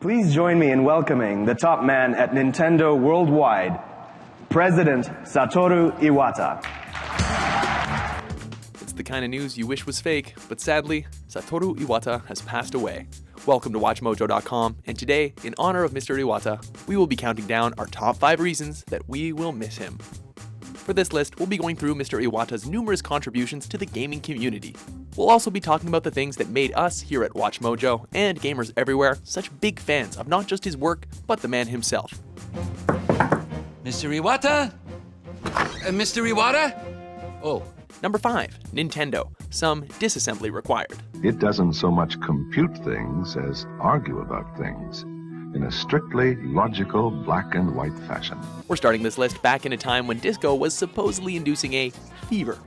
Please join me in welcoming the top man at Nintendo worldwide, President Satoru Iwata. It's the kind of news you wish was fake, but sadly, Satoru Iwata has passed away. Welcome to WatchMojo.com, and today, in honor of Mr. Iwata, we will be counting down our top 5 reasons that we will miss him. For this list, we'll be going through Mr. Iwata's numerous contributions to the gaming community. We'll also be talking about the things that made us here at WatchMojo and gamers everywhere such big fans of not just his work, but the man himself. Mr. Iwata? Mr. Iwata? Oh. Number 5, Nintendo. Some disassembly required. It doesn't so much compute things as argue about things in a strictly logical black and white fashion. We're starting this list back in a time when disco was supposedly inducing a fever.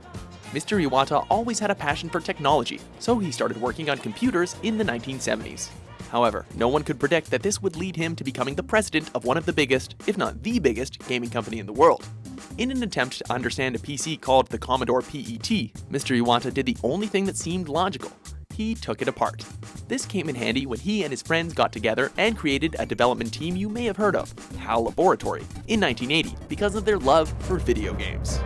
Mr. Iwata always had a passion for technology, so he started working on computers in the 1970s. However, no one could predict that this would lead him to becoming the president of one of the biggest, if not the biggest, gaming company in the world. In an attempt to understand a PC called the Commodore PET, Mr. Iwata did the only thing that seemed logical. He took it apart. This came in handy when he and his friends got together and created a development team you may have heard of, HAL Laboratory, in 1980 because of their love for video games.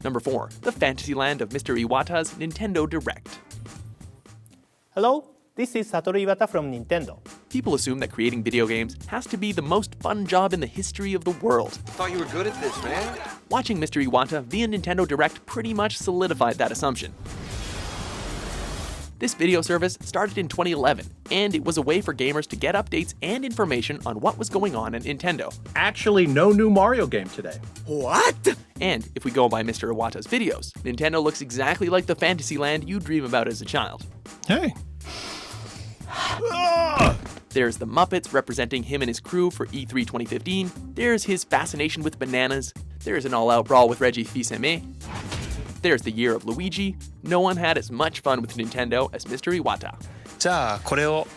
Number 4, the Fantasyland of Mr. Iwata's Nintendo Direct. Hello, this is Satoru Iwata from Nintendo. People assume that creating video games has to be the most fun job in the history of the world. Thought you were good at this, man. Watching Mr. Iwata via Nintendo Direct pretty much solidified that assumption. This video service started in 2011, and it was a way for gamers to get updates and information on what was going on at Nintendo. Actually, no new Mario game today. What? And if we go by Mr. Iwata's videos, Nintendo looks exactly like the Fantasyland you dream about as a child. Hey. There's the Muppets representing him and his crew for E3 2015. There's his fascination with bananas. There's an all-out brawl with Reggie Fils-Aimé. There's the year of Luigi. No one had as much fun with Nintendo as Mr. Iwata. じゃあこれを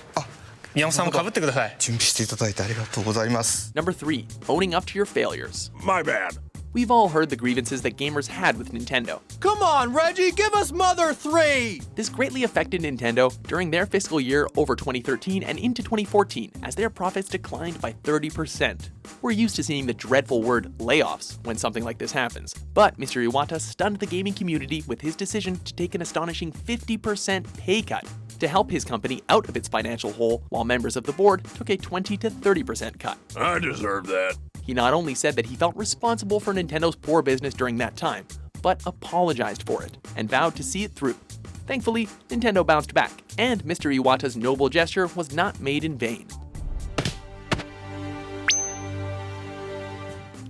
宮本さんも被ってください。準備していただいてありがとうございます。Number 3, owning up to your failures. My bad. We've all heard the grievances that gamers had with Nintendo. Come on, Reggie, give us Mother 3! This greatly affected Nintendo during their fiscal year over 2013 and into 2014 as their profits declined by 30%. We're used to seeing the dreadful word layoffs when something like this happens, but Mr. Iwata stunned the gaming community with his decision to take an astonishing 50% pay cut to help his company out of its financial hole, while members of the board took a 20 to 30% cut. I deserve that. He not only said that he felt responsible for Nintendo's poor business during that time, but apologized for it and vowed to see it through. Thankfully, Nintendo bounced back, and Mr. Iwata's noble gesture was not made in vain.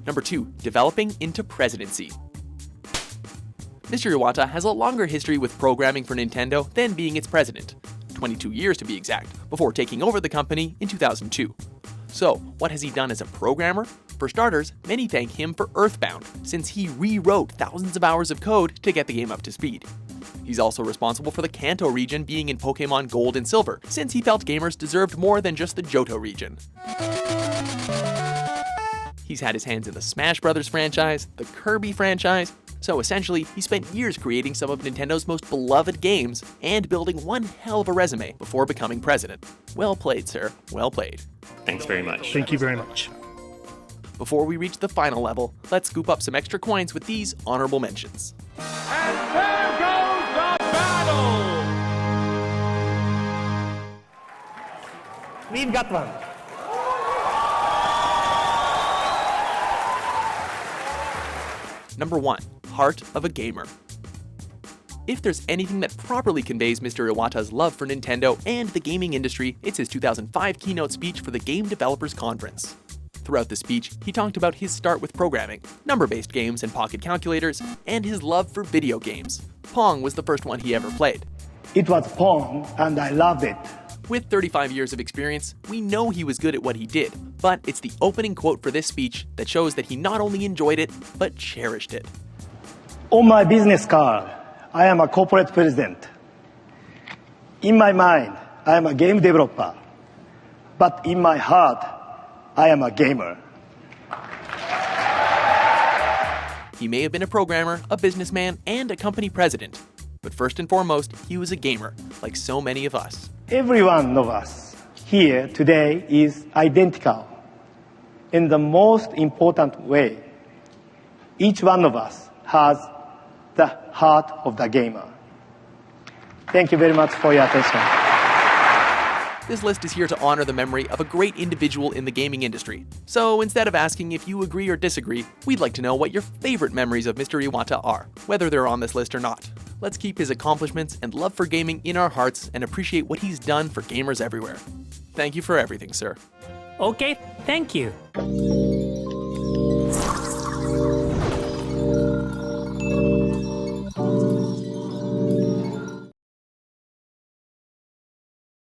Number 2, developing into Presidency. Mr. Iwata has a longer history with programming for Nintendo than being its president, 22 years to be exact, before taking over the company in 2002. So, what has he done as a programmer? For starters, many thank him for Earthbound, since he rewrote thousands of hours of code to get the game up to speed. He's also responsible for the Kanto region being in Pokemon Gold and Silver, since he felt gamers deserved more than just the Johto region. He's had his hands in the Smash Bros. Franchise, the Kirby franchise, so essentially, he spent years creating some of Nintendo's most beloved games and building one hell of a resume before becoming president. Well played, sir. Well played. Thanks very much. Thank you very much. Before we reach the final level, let's scoop up some extra coins with these honorable mentions. And there goes the battle! We've got one. Number 1, heart of a gamer. If there's anything that properly conveys Mr. Iwata's love for Nintendo and the gaming industry, it's his 2005 keynote speech for the Game Developers Conference. Throughout the speech, he talked about his start with programming, number-based games and pocket calculators, and his love for video games. Pong was the first one he ever played. It was Pong, and I loved it. With 35 years of experience, we know he was good at what he did, but it's the opening quote for this speech that shows that he not only enjoyed it, but cherished it. On my business card, I am a corporate president. In my mind, I am a game developer. But in my heart, I am a gamer. He may have been a programmer, a businessman, and a company president. But first and foremost, he was a gamer, like so many of us. Every one of us here today is identical in the most important way. Each one of us has the heart of the gamer. Thank you very much for your attention. This list is here to honor the memory of a great individual in the gaming industry. So instead of asking if you agree or disagree, we'd like to know what your favorite memories of Mr. Iwata are, whether they're on this list or not. Let's keep his accomplishments and love for gaming in our hearts and appreciate what he's done for gamers everywhere. Thank you for everything, sir. Okay, thank you.